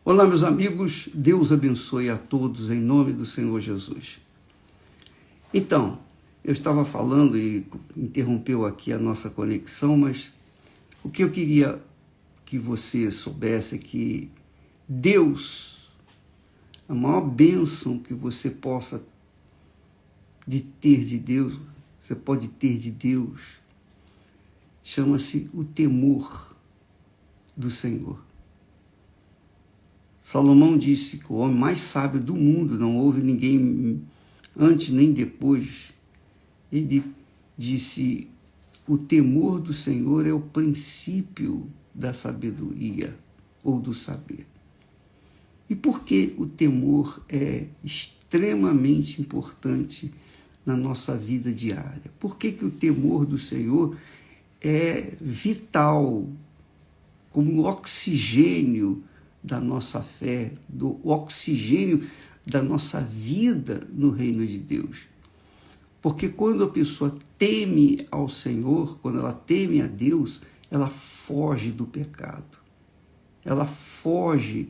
Olá, meus amigos, Deus abençoe a todos em nome do Senhor Jesus. Então, eu estava falando e interrompeu aqui a nossa conexão, mas o que eu queria que você soubesse é que Deus, a maior bênção que você possa ter de Deus, você pode ter de Deus, chama-se o temor do Senhor. Salomão disse que o homem mais sábio do mundo, não houve ninguém antes nem depois. Ele disse, o temor do Senhor é o princípio da sabedoria ou do saber. E por que o temor é extremamente importante na nossa vida diária? Por que o temor do Senhor é vital, como o oxigênio da nossa fé, do oxigênio da nossa vida no reino de Deus? Porque quando a pessoa teme ao Senhor, quando ela teme a Deus, ela foge do pecado. Ela foge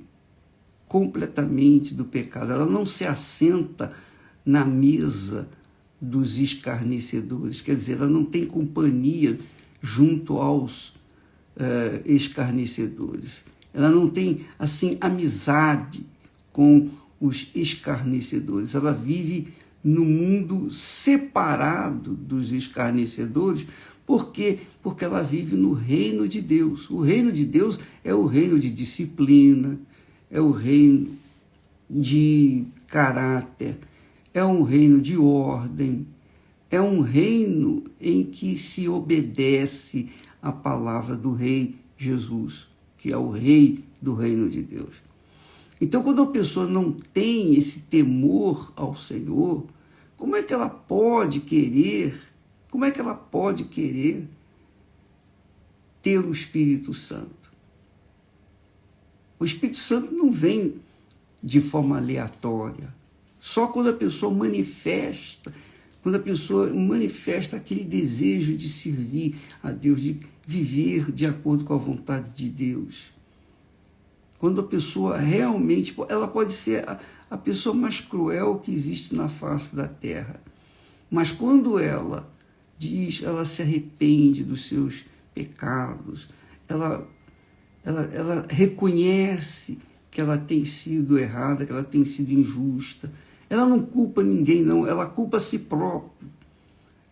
completamente do pecado. Ela não se assenta na mesa dos escarnecedores. Quer dizer, ela não tem companhia junto aos escarnecedores. Ela não tem, assim, amizade com os escarnecedores. Ela vive no mundo separado dos escarnecedores. Por quê? Porque ela vive no reino de Deus. O reino de Deus é o reino de disciplina, é o reino de caráter, é um reino de ordem, é um reino em que se obedece à palavra do Rei Jesus, que é o Rei do reino de Deus. Então, quando a pessoa não tem esse temor ao Senhor, como é que ela pode querer ter o Espírito Santo? O Espírito Santo não vem de forma aleatória. Só quando a pessoa manifesta aquele desejo de servir a Deus, de viver de acordo com a vontade de Deus. Quando a pessoa realmente, ela pode ser a pessoa mais cruel que existe na face da terra, mas quando ela se arrepende dos seus pecados, ela reconhece que ela tem sido errada, que ela tem sido injusta, ela não culpa ninguém, não, ela culpa a si própria.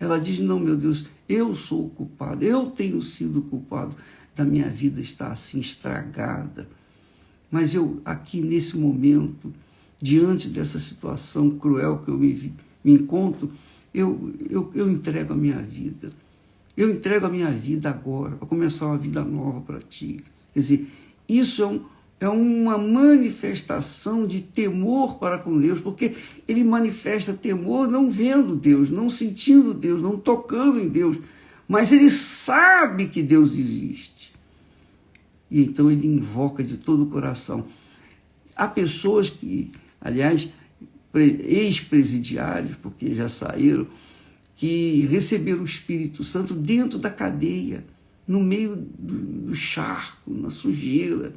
Ela diz, não, meu Deus, eu sou o culpado, eu tenho sido culpado da minha vida estar assim estragada. Mas eu, aqui nesse momento, diante dessa situação cruel que eu me encontro, eu entrego a minha vida. Eu entrego a minha vida agora, para começar uma vida nova para ti. Quer dizer, isso é uma manifestação de temor para com Deus, porque ele manifesta temor não vendo Deus, não sentindo Deus, não tocando em Deus, mas ele sabe que Deus existe. E então ele invoca de todo o coração. Há pessoas que, aliás, ex-presidiários, porque já saíram, que receberam o Espírito Santo dentro da cadeia, no meio do charco, na sujeira,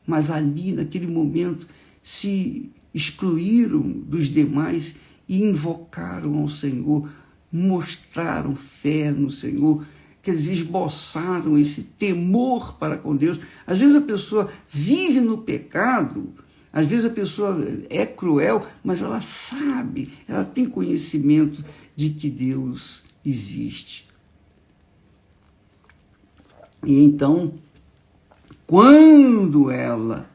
mas ali, naquele momento, se excluíram dos demais e invocaram ao Senhor, mostraram fé no Senhor, quer dizer, esboçaram esse temor para com Deus. Às vezes a pessoa vive no pecado, às vezes a pessoa é cruel, mas ela sabe, ela tem conhecimento de que Deus existe. E então, quando ela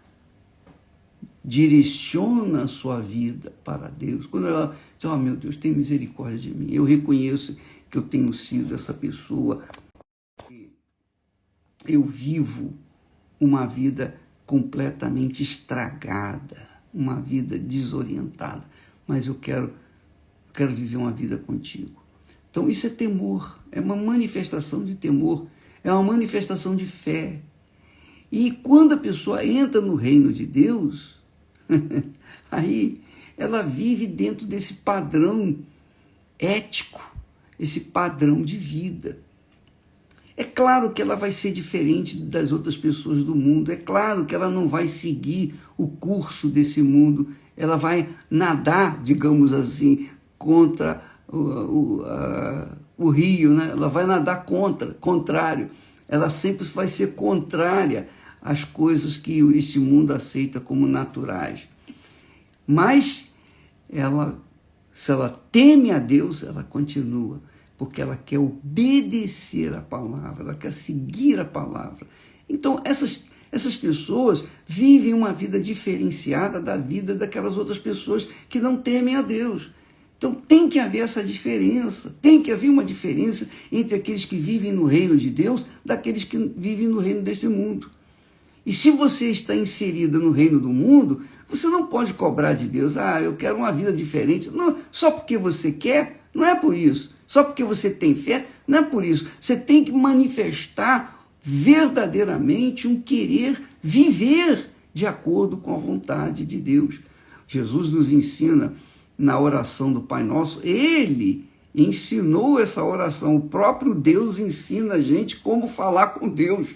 direciona a sua vida para Deus, quando ela diz, oh meu Deus, tem misericórdia de mim, eu reconheço que eu tenho sido essa pessoa, eu vivo uma vida completamente estragada, uma vida desorientada, mas eu quero viver uma vida contigo. Então isso é temor, é uma manifestação de temor, é uma manifestação de fé. E quando a pessoa entra no reino de Deus, aí ela vive dentro desse padrão ético, esse padrão de vida. É claro que ela vai ser diferente das outras pessoas do mundo, é claro que ela não vai seguir o curso desse mundo, ela vai nadar, digamos assim, contra o rio, né? Ela vai nadar contrário, ela sempre vai ser contrária às coisas que este mundo aceita como naturais. Mas ela, se ela teme a Deus, ela continua, porque ela quer obedecer a palavra, ela quer seguir a palavra. Então, essas pessoas vivem uma vida diferenciada da vida daquelas outras pessoas que não temem a Deus. Então, tem que haver essa diferença, tem que haver uma diferença entre aqueles que vivem no reino de Deus daqueles que vivem no reino deste mundo. E se você está inserida no reino do mundo, você não pode cobrar de Deus, eu quero uma vida diferente. Não, só porque você quer, não é por isso. Só porque você tem fé, não é por isso. Você tem que manifestar verdadeiramente um querer viver de acordo com a vontade de Deus. Jesus nos ensina na oração do Pai Nosso, ele ensinou essa oração. O próprio Deus ensina a gente como falar com Deus.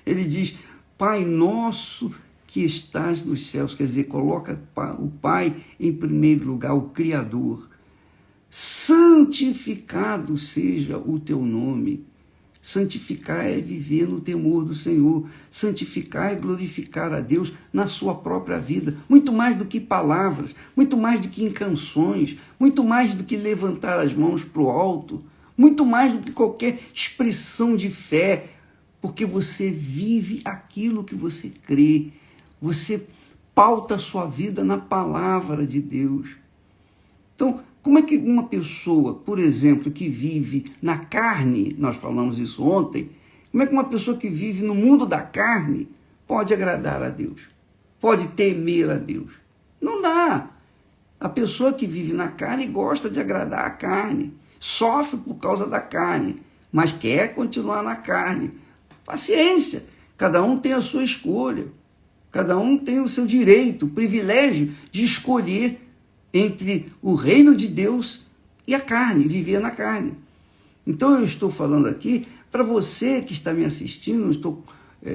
Ele diz, Pai Nosso que estás nos céus, quer dizer, coloca o Pai em primeiro lugar, o Criador. Santificado seja o teu nome. Santificar é viver no temor do Senhor. Santificar é glorificar a Deus na sua própria vida. Muito mais do que palavras, muito mais do que em canções, muito mais do que levantar as mãos para o alto, muito mais do que qualquer expressão de fé, porque você vive aquilo que você crê. Você pauta a sua vida na palavra de Deus. Então, como é que uma pessoa, por exemplo, que vive na carne, nós falamos isso ontem, como é que uma pessoa que vive no mundo da carne pode agradar a Deus? Pode temer a Deus? Não dá. A pessoa que vive na carne gosta de agradar a carne, sofre por causa da carne, mas quer continuar na carne. Paciência, cada um tem a sua escolha, cada um tem o seu direito, o privilégio de escolher entre o reino de Deus e a carne, viver na carne. Então eu estou falando aqui para você que está me assistindo, não estou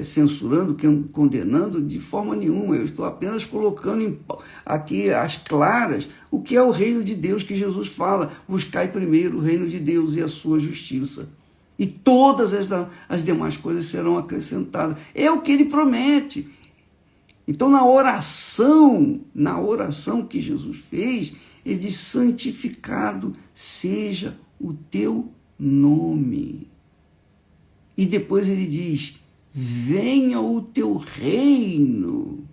censurando, condenando de forma nenhuma, eu estou apenas colocando aqui às claras o que é o reino de Deus que Jesus fala, buscai primeiro o reino de Deus e a sua justiça, e todas as demais coisas serão acrescentadas. É o que ele promete. Então, na oração que Jesus fez, ele diz, santificado seja o teu nome. E depois ele diz, venha o teu reino,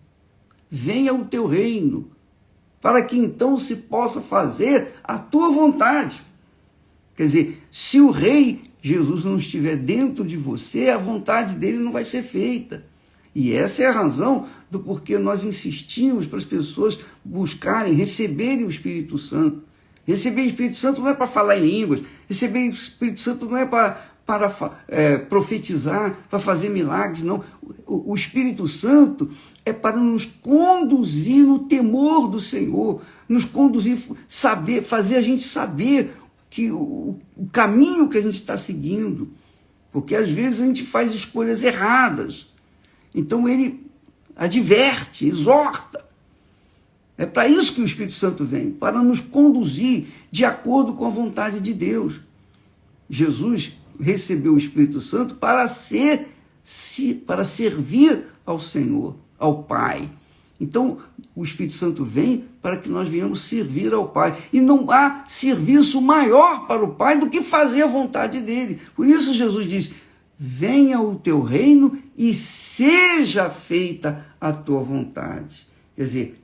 para que então se possa fazer a tua vontade. Quer dizer, se o rei Jesus não estiver dentro de você, a vontade dele não vai ser feita. E essa é a razão do porquê nós insistimos para as pessoas buscarem, receberem o Espírito Santo. Receber o Espírito Santo não é para falar em línguas, receber o Espírito Santo não é para profetizar, para fazer milagres, não. O Espírito Santo é para nos conduzir no temor do Senhor, nos conduzir, saber, fazer a gente saber que o caminho que a gente está seguindo, porque às vezes a gente faz escolhas erradas. Então ele adverte, exorta. É para isso que o Espírito Santo vem, para nos conduzir de acordo com a vontade de Deus. Jesus recebeu o Espírito Santo para servir ao Senhor, ao Pai. Então, o Espírito Santo vem para que nós venhamos servir ao Pai. E não há serviço maior para o Pai do que fazer a vontade dele. Por isso Jesus diz, venha o teu reino e seja feita a tua vontade. Quer dizer,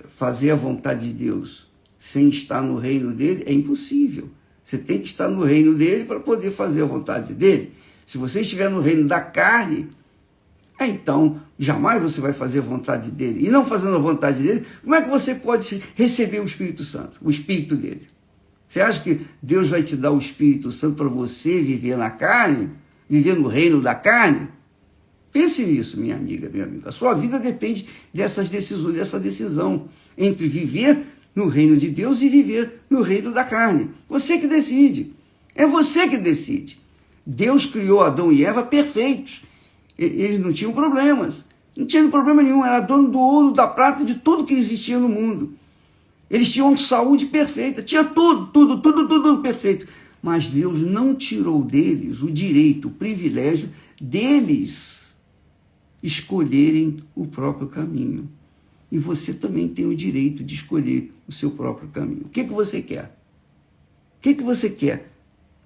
fazer a vontade de Deus sem estar no reino dele é impossível. Você tem que estar no reino dele para poder fazer a vontade dele. Se você estiver no reino da carne, então jamais você vai fazer a vontade dele. E não fazendo a vontade dele, como é que você pode receber o Espírito Santo, o Espírito dele? Você acha que Deus vai te dar o Espírito Santo para você viver na carne? Viver no reino da carne? Pense nisso, minha amiga, meu amigo. A sua vida depende dessas decisões, dessa decisão entre viver no reino de Deus e viver no reino da carne. Você que decide. É você que decide. Deus criou Adão e Eva perfeitos. Eles não tinham problemas. Não tinham problema nenhum. Era dono do ouro, da prata, de tudo que existia no mundo. Eles tinham saúde perfeita. Tinha tudo perfeito. Mas Deus não tirou deles o direito, o privilégio deles escolherem o próprio caminho. E você também tem o direito de escolher o seu próprio caminho. O que você quer? O que você quer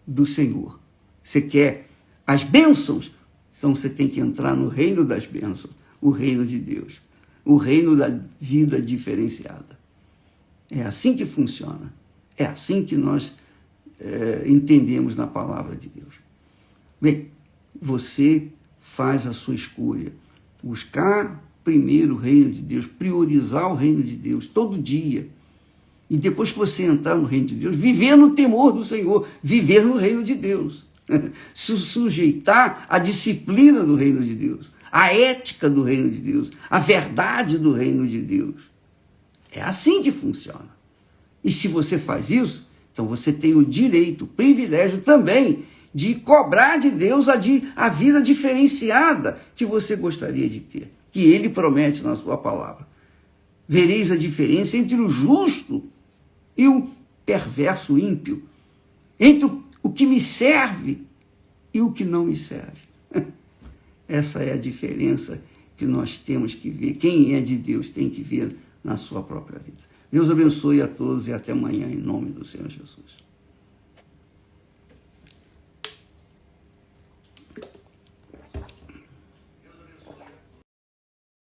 do Senhor? Você quer as bênçãos? Então você tem que entrar no reino das bênçãos, o reino de Deus, o reino da vida diferenciada. É assim que funciona. É assim que nós entendemos na palavra de Deus. Bem, você faz a sua escolha. Buscar primeiro o reino de Deus, priorizar o reino de Deus todo dia. E depois que você entrar no reino de Deus, viver no temor do Senhor, viver no reino de Deus. Se sujeitar à disciplina do reino de Deus, à ética do reino de Deus, à verdade do reino de Deus. É assim que funciona. E se você faz isso, então você tem o direito, o privilégio também de cobrar de Deus a vida diferenciada que você gostaria de ter, que Ele promete na sua palavra. Vereis a diferença entre o justo e o perverso, ímpio, entre o que me serve e o que não me serve. Essa é a diferença que nós temos que ver. Quem é de Deus tem que ver na sua própria vida. Deus abençoe a todos e até amanhã, em nome do Senhor Jesus.